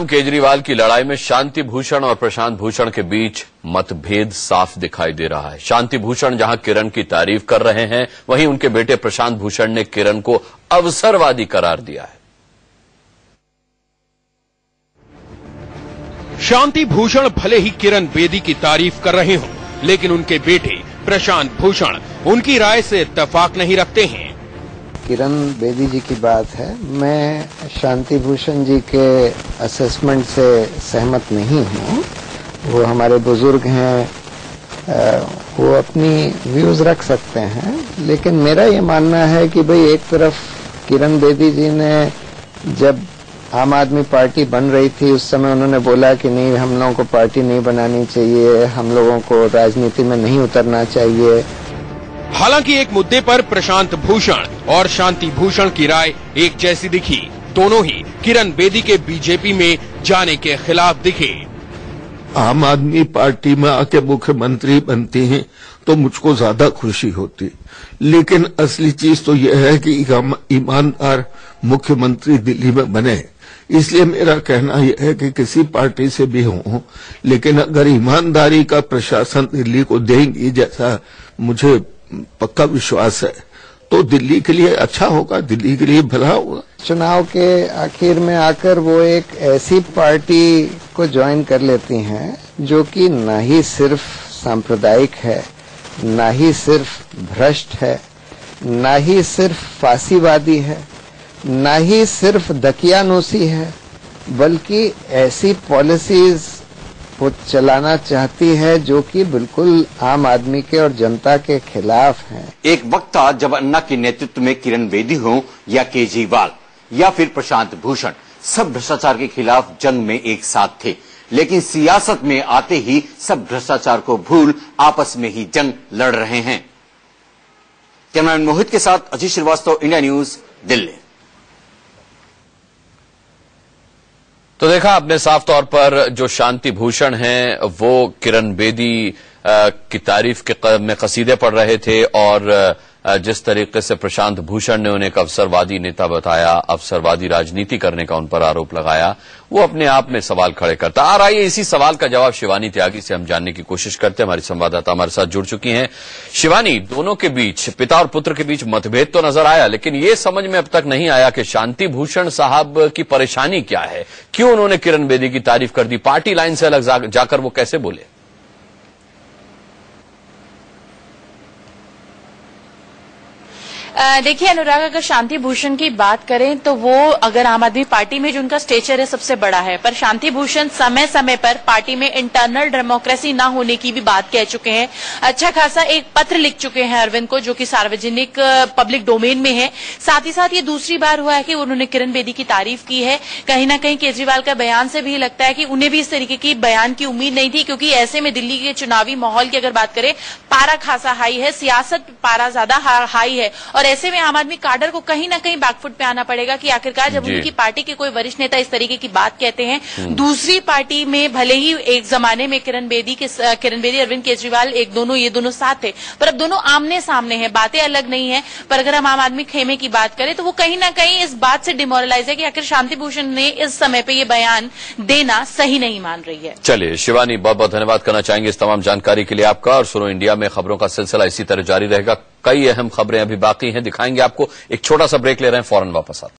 केजरीवाल की लड़ाई में शांति भूषण और प्रशांत भूषण के बीच मतभेद साफ दिखाई दे रहा है। शांति भूषण जहां किरण की तारीफ कर रहे हैं, वहीं उनके बेटे प्रशांत भूषण ने किरण को अवसरवादी करार दिया है। शांति भूषण भले ही किरण बेदी की तारीफ कर रहे हों, लेकिन उनके बेटे प्रशांत भूषण उनकी राय से इत्तेफाक नहीं रखते हैं। किरण बेदी जी की बात है, मैं शांति भूषण जी के असेसमेंट से सहमत नहीं हूँ। वो हमारे बुजुर्ग हैं, वो अपनी व्यूज रख सकते हैं, लेकिन मेरा ये मानना है कि भाई एक तरफ किरण बेदी जी ने जब आम आदमी पार्टी बन रही थी उस समय उन्होंने बोला कि नहीं, हम लोगों को पार्टी नहीं बनानी चाहिए, हम लोगों को राजनीति में नहीं उतरना चाहिए। हालांकि एक मुद्दे पर प्रशांत भूषण और शांति भूषण की राय एक जैसी दिखी। दोनों ही किरण बेदी के बीजेपी में जाने के खिलाफ दिखे। आम आदमी पार्टी में आके मुख्यमंत्री बनती हैं तो मुझको ज्यादा खुशी होती, लेकिन असली चीज तो यह है कि ईमानदार मुख्यमंत्री दिल्ली में बने। इसलिए मेरा कहना यह है कि किसी पार्टी से भी हो, लेकिन अगर ईमानदारी का प्रशासन दिल्ली को देंगी, जैसा मुझे पक्का विश्वास है, तो दिल्ली के लिए अच्छा होगा, दिल्ली के लिए भला होगा। चुनाव के आखिर में आकर वो एक ऐसी पार्टी को ज्वाइन कर लेती हैं जो कि न ही सिर्फ सांप्रदायिक है, न ही सिर्फ भ्रष्ट है, न ही सिर्फ फांसीवादी है, न ही सिर्फ दकियानूसी है, बल्कि ऐसी पॉलिसीज वो चलाना चाहती है जो कि बिल्कुल आम आदमी के और जनता के खिलाफ है। एक वक्त था जब अन्ना के नेतृत्व में किरण बेदी हो या केजरीवाल या फिर प्रशांत भूषण, सब भ्रष्टाचार के खिलाफ जंग में एक साथ थे, लेकिन सियासत में आते ही सब भ्रष्टाचार को भूल आपस में ही जंग लड़ रहे हैं। कैमरामैन मोहित के साथ अजीत श्रीवास्तव, इंडिया न्यूज, दिल्ली। तो देखा आपने साफ तौर पर जो शांति भूषण हैं वो किरण बेदी की तारीफ में कसीदे पढ़ रहे थे, और जिस तरीके से प्रशांत भूषण ने उन्हें एक अवसरवादी नेता बताया, अवसरवादी राजनीति करने का उन पर आरोप लगाया, वो अपने आप में सवाल खड़े करता आ रहा है। इसी सवाल का जवाब शिवानी त्यागी से हम जानने की कोशिश करते हैं। हमारी संवाददाता हमारे साथ जुड़ चुकी हैं। शिवानी, दोनों के बीच, पिता और पुत्र के बीच मतभेद तो नजर आया, लेकिन ये समझ में अब तक नहीं आया कि शांति भूषण साहब की परेशानी क्या है, क्यों उन्होंने किरण बेदी की तारीफ कर दी, पार्टी लाइन से अलग जाकर वो कैसे बोले? देखिए अनुराग, अगर शांति भूषण की बात करें तो वो अगर आम आदमी पार्टी में जो उनका स्टेचर है सबसे बड़ा है, पर शांति भूषण समय समय पर पार्टी में इंटरनल डेमोक्रेसी ना होने की भी बात कह चुके हैं। अच्छा खासा एक पत्र लिख चुके हैं अरविंद को, जो कि सार्वजनिक पब्लिक डोमेन में है। साथ ही साथ ये दूसरी बार हुआ है कि उन्होंने किरण बेदी की तारीफ की है। कहीं ना कहीं केजरीवाल का बयान से भी लगता है कि उन्हें भी इस तरीके की बयान की उम्मीद नहीं थी, क्योंकि ऐसे में दिल्ली के चुनावी माहौल की अगर बात करें, पारा खासा हाई है, सियासत पारा ज्यादा हाई है, और ऐसे में आम आदमी काडर को कहीं ना कहीं बैकफुट पे आना पड़ेगा कि आखिरकार जब उनकी पार्टी के कोई वरिष्ठ नेता इस तरीके की बात कहते हैं, दूसरी पार्टी में भले ही एक जमाने में किरण बेदी अरविंद केजरीवाल ये दोनों साथ थे, पर अब दोनों आमने सामने हैं, बातें अलग नहीं है। पर अगर हम आम आदमी खेमे की बात करें तो वो कहीं ना कहीं इस बात से डिमोरलाइज है कि आखिर शांति भूषण ने इस समय पे ये बयान देना सही नहीं मान रही है। चलिए शिवानी, बहुत बहुत धन्यवाद करना चाहेंगे इस तमाम जानकारी के लिए आपका। और सुनो इंडिया में खबरों का सिलसिला इसी तरह जारी रहेगा। कई अहम खबरें अभी बाकी हैं, दिखाएंगे आपको। एक छोटा सा ब्रेक ले रहे हैं, फौरन वापस आते हैं।